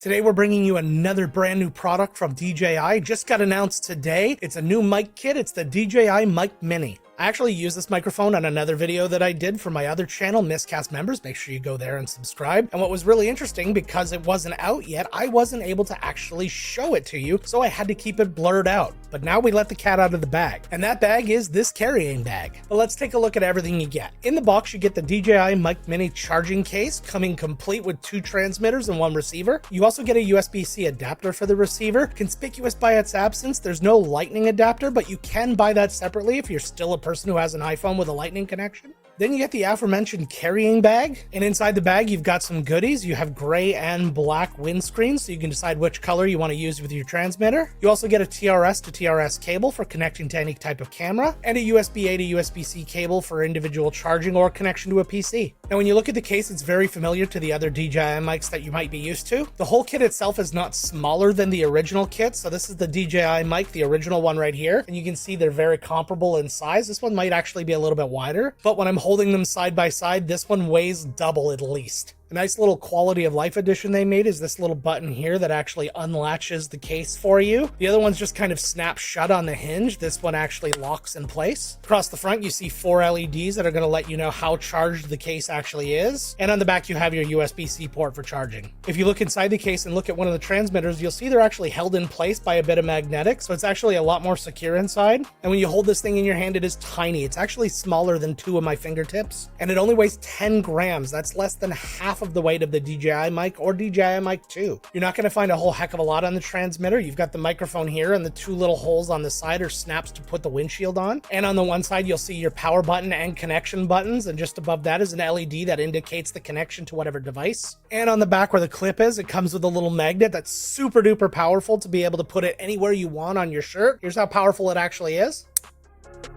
Today we're bringing you another brand new product from DJI. Just got announced today. It's a new mic kit. It's the DJI Mic Mini. I actually used this microphone on another video that I did for my other channel, Miscast members. Make sure you go there and subscribe. And what was really interesting, because it wasn't out yet, I wasn't able to actually show it to you, so I had to keep it blurred out. But now we let the cat out of the bag. And that bag is this carrying bag. But let's take a look at everything you get. In the box, you get the DJI Mic Mini charging case, coming complete with 2 transmitters and 1 receiver. You also get a USB-C adapter for the receiver. Conspicuous by its absence, there's no lightning adapter, but you can buy that separately if you're still a person who has an iPhone with a lightning connection. Then you get the aforementioned carrying bag, and inside the bag you've got some goodies. You have gray and black windscreens, so you can decide which color you want to use with your transmitter. You also get a TRS to TRS cable for connecting to any type of camera, and a USB-A to USB-C cable for individual charging or connection to a PC. Now when you look at the case, it's very familiar to the other DJI mics that you might be used to. The whole kit itself is not smaller than the original kit, so this is the DJI mic, the original one right here, and you can see they're very comparable in size. This one might actually be a little bit wider, but when I'm holding them side by side, this one weighs double at least. A nice little quality of life addition they made is this little button here that actually unlatches the case for you. The other one's just kind of snaps shut on the hinge. This one actually locks in place. Across the front, you see 4 LEDs that are going to let you know how charged the case actually is. And on the back, you have your USB-C port for charging. If you look inside the case and look at one of the transmitters, you'll see they're actually held in place by a bit of magnetic, so it's actually a lot more secure inside. And when you hold this thing in your hand, it is tiny. It's actually smaller than 2 of my fingertips, and it only weighs 10 grams. That's less than half of the weight of the DJI mic or DJI Mic 2. You're not going to find a whole heck of a lot on the transmitter. You've got the microphone here, and the 2 little holes on the side are snaps to put the windshield on. And on the one side, you'll see your power button and connection buttons, and just above that is an LED that indicates the connection to whatever device. And on the back where the clip is, it comes with a little magnet that's super duper powerful to be able to put it anywhere you want on your shirt. Here's how powerful it actually is.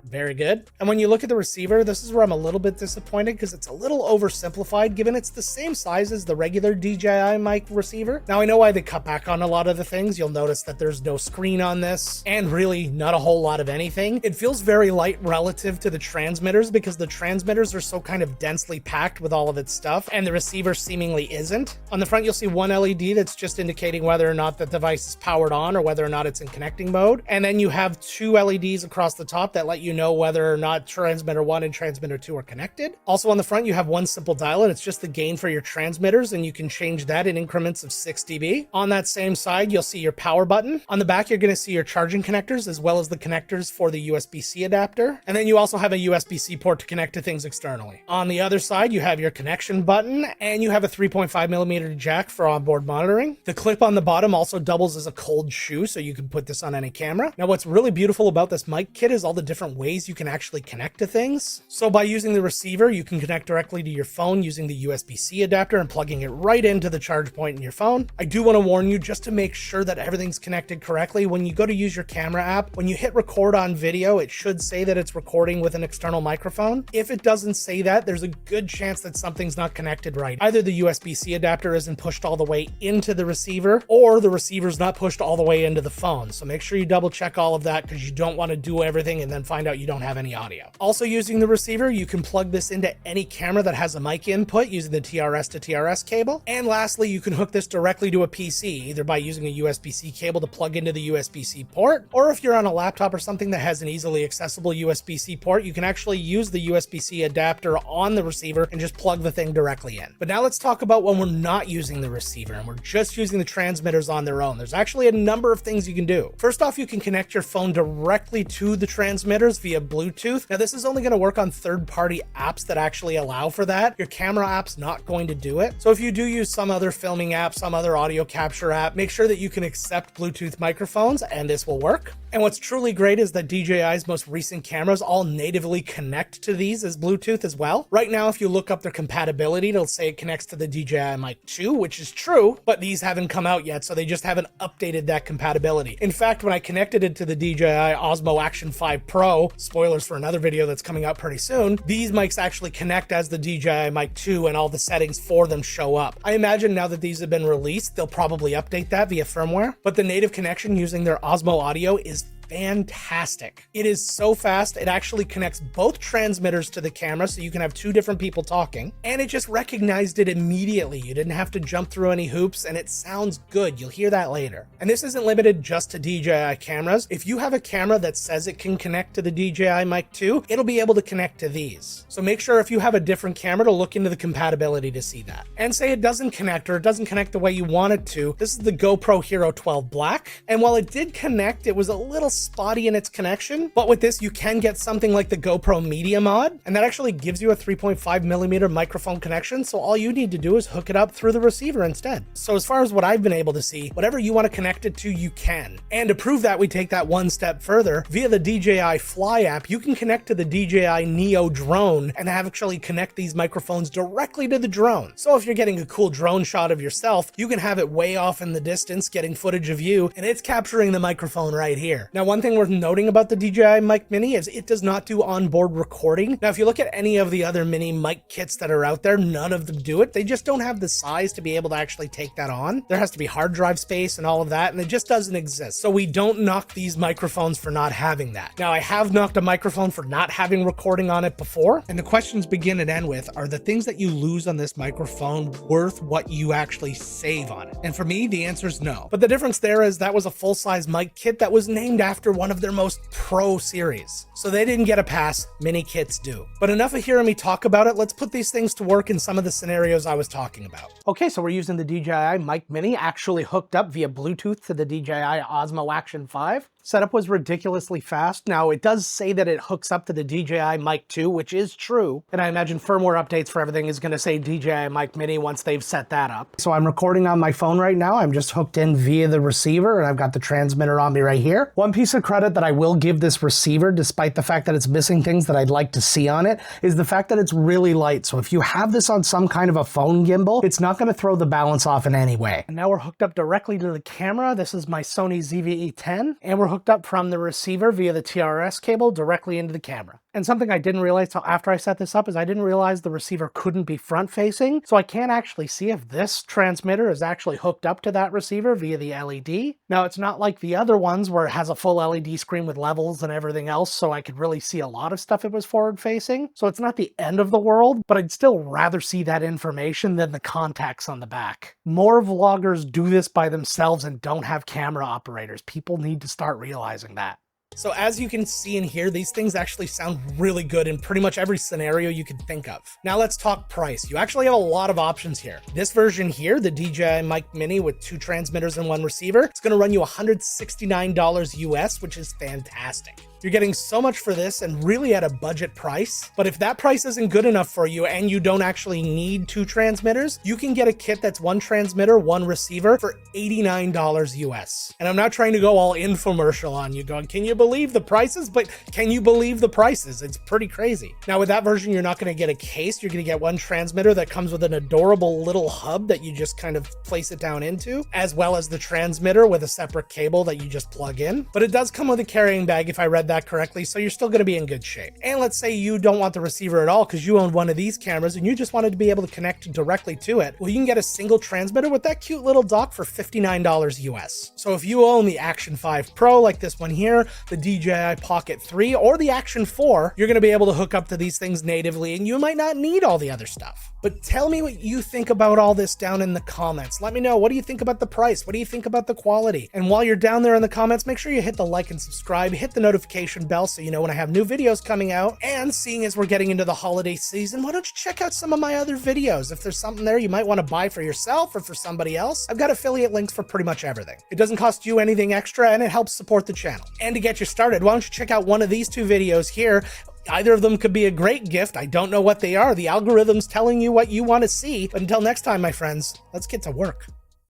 Very good. And when you look at the receiver, this is where I'm a little bit disappointed because it's a little oversimplified given it's the same size as the regular DJI mic receiver. Now I know why they cut back on a lot of the things. You'll notice that there's no screen on this and really not a whole lot of anything. It feels very light relative to the transmitters because the transmitters are so kind of densely packed with all of its stuff and the receiver seemingly isn't. On the front, you'll see 1 LED that's just indicating whether or not the device is powered on or whether or not it's in connecting mode. And then you have 2 LEDs across the top that let you know whether or not transmitter 1 and transmitter 2 are connected. Also on the front, you have 1 simple dial, and it's just the gain for your transmitters, and you can change that in increments of 6 dB. On that same side, you'll see your power button. On the back, you're going to see your charging connectors as well as the connectors for the USB-C adapter. And then you also have a USB-C port to connect to things externally. On the other side, you have your connection button, and you have a 3.5mm jack for onboard monitoring. The clip on the bottom also doubles as a cold shoe, so you can put this on any camera. Now, what's really beautiful about this mic kit is all the different ways you can actually connect to things. So by using the receiver, you can connect directly to your phone using the USB-C adapter and plugging it right into the charge point in your phone. I do want to warn you, just to make sure that everything's connected correctly, when you go to use your camera app, when you hit record on video, it should say that it's recording with an external microphone. If it doesn't say that, there's a good chance that something's not connected right. Either the USB-C adapter isn't pushed all the way into the receiver, or the receiver's not pushed all the way into the phone. So make sure you double check all of that because you don't want to do everything and then find out you don't have any audio. Also, using the receiver, you can plug this into any camera that has a mic input using the TRS to TRS cable. And lastly, you can hook this directly to a PC, either by using a USB-C cable to plug into the USB-C port, or if you're on a laptop or something that has an easily accessible USB-C port, you can actually use the USB-C adapter on the receiver and just plug the thing directly in. But now let's talk about when we're not using the receiver and we're just using the transmitters on their own. There's actually a number of things you can do. First off, you can connect your phone directly to the transmitters via Bluetooth. Now this is only going to work on third-party apps that actually allow for that. Your camera app's not going to do it. So if you do use some other filming app, some other audio capture app, make sure that you can accept Bluetooth microphones and this will work. And what's truly great is that DJI's most recent cameras all natively connect to these as Bluetooth as well. Right now, if you look up their compatibility, it'll say it connects to the DJI Mic 2, which is true, but these haven't come out yet, so they just haven't updated that compatibility. In fact, when I connected it to the DJI Osmo Action 5 Pro, spoilers for another video that's coming out pretty soon, these mics actually connect as the DJI Mic 2 and all the settings for them show up. I imagine now that these have been released, they'll probably update that via firmware, but the native connection using their Osmo audio is fantastic. It is so fast, it actually connects both transmitters to the camera so you can have two different people talking, and it just recognized it immediately. You didn't have to jump through any hoops, and it sounds good. You'll hear that later. And this isn't limited just to DJI cameras. If you have a camera that says it can connect to the DJI Mic 2, it'll be able to connect to these. So make sure if you have a different camera to look into the compatibility to see that. And say it doesn't connect, or it doesn't connect the way you want it to. This is the GoPro Hero 12 Black, and while it did connect, it was a little spotty in its connection, but with this you can get something like the GoPro Media mod, and that actually gives you a 3.5mm microphone connection, so all you need to do is hook it up through the receiver instead. So as far as what I've been able to see, whatever you want to connect it to, you can. And to prove that, we take that one step further. Via the DJI Fly app, you can connect to the DJI Neo drone and actually connect these microphones directly to the drone. So if you're getting a cool drone shot of yourself, you can have it way off in the distance getting footage of you, and it's capturing the microphone right here. Now, one thing worth noting about the DJI Mic Mini is it does not do onboard recording. Now, if you look at any of the other mini mic kits that are out there, none of them do it. They just don't have the size to be able to actually take that on. There has to be hard drive space and all of that, and it just doesn't exist. So we don't knock these microphones for not having that. Now, I have knocked a microphone for not having recording on it before, and the questions begin and end with, are the things that you lose on this microphone worth what you actually save on it? And for me, the answer is no. But the difference there is that was a full-size mic kit that was named after one of their most pro series. So they didn't get a pass, mini kits do. But enough of hearing me talk about it, let's put these things to work in some of the scenarios I was talking about. Okay, so we're using the DJI Mic Mini actually hooked up via Bluetooth to the DJI Osmo Action 5. Setup was ridiculously fast. Now, it does say that it hooks up to the DJI Mic 2, which is true. And I imagine firmware updates for everything is going to say DJI Mic Mini once they've set that up. So I'm recording on my phone right now. I'm just hooked in via the receiver, and I've got the transmitter on me right here. One piece of credit that I will give this receiver, despite the fact that it's missing things that I'd like to see on it, is the fact that it's really light. So if you have this on some kind of a phone gimbal, it's not going to throw the balance off in any way. And now we're hooked up directly to the camera. This is my Sony ZV-E10, and we're hooked up from the receiver via the TRS cable directly into the camera. And something I didn't realize till after I set this up is I didn't realize the receiver couldn't be front facing, so I can't actually see if this transmitter is actually hooked up to that receiver via the LED. Now, it's not like the other ones where it has a full LED screen with levels and everything else, so I could really see a lot of stuff it was forward facing. So it's not the end of the world, but I'd still rather see that information than the contacts on the back. More vloggers do this by themselves and don't have camera operators. People need to start realizing that. So as you can see and hear, these things actually sound really good in pretty much every scenario you could think of. Now let's talk price. You actually have a lot of options here. This version here, the DJI Mic Mini with 2 transmitters and 1 receiver, it's going to run you $169 US, which is fantastic. You're getting so much for this and really at a budget price. But if that price isn't good enough for you and you don't actually need 2 transmitters, you can get a kit that's 1 transmitter, 1 receiver for $89 US. And I'm not trying to go all infomercial on you going, can you believe the prices? But can you believe the prices? It's pretty crazy. Now with that version, you're not going to get a case. You're going to get 1 transmitter that comes with an adorable little hub that you just kind of place it down into, as well as the transmitter with a separate cable that you just plug in. But it does come with a carrying bag if I read that correctly, so you're still going to be in good shape. And let's say you don't want the receiver at all because you own one of these cameras and you just wanted to be able to connect directly to it. Well, you can get a single transmitter with that cute little dock for $59 US. So if you own the Action 5 Pro like this one here, the DJI Pocket 3, or the Action 4, you're going to be able to hook up to these things natively and you might not need all the other stuff. But tell me what you think about all this down in the comments. Let me know, what do you think about the price? What do you think about the quality? And while you're down there in the comments, make sure you hit the like and subscribe, hit the notification bell so you know when I have new videos coming out. And seeing as we're getting into the holiday season, why don't you check out some of my other videos? If there's something there you might want to buy for yourself or for somebody else, I've got affiliate links for pretty much everything. It doesn't cost you anything extra and it helps support the channel. And to get you started, why don't you check out one of these 2 videos here. Either of them could be a great gift. I don't know what they are. The algorithm's telling you what you want to see. But until next time, my friends, let's get to work.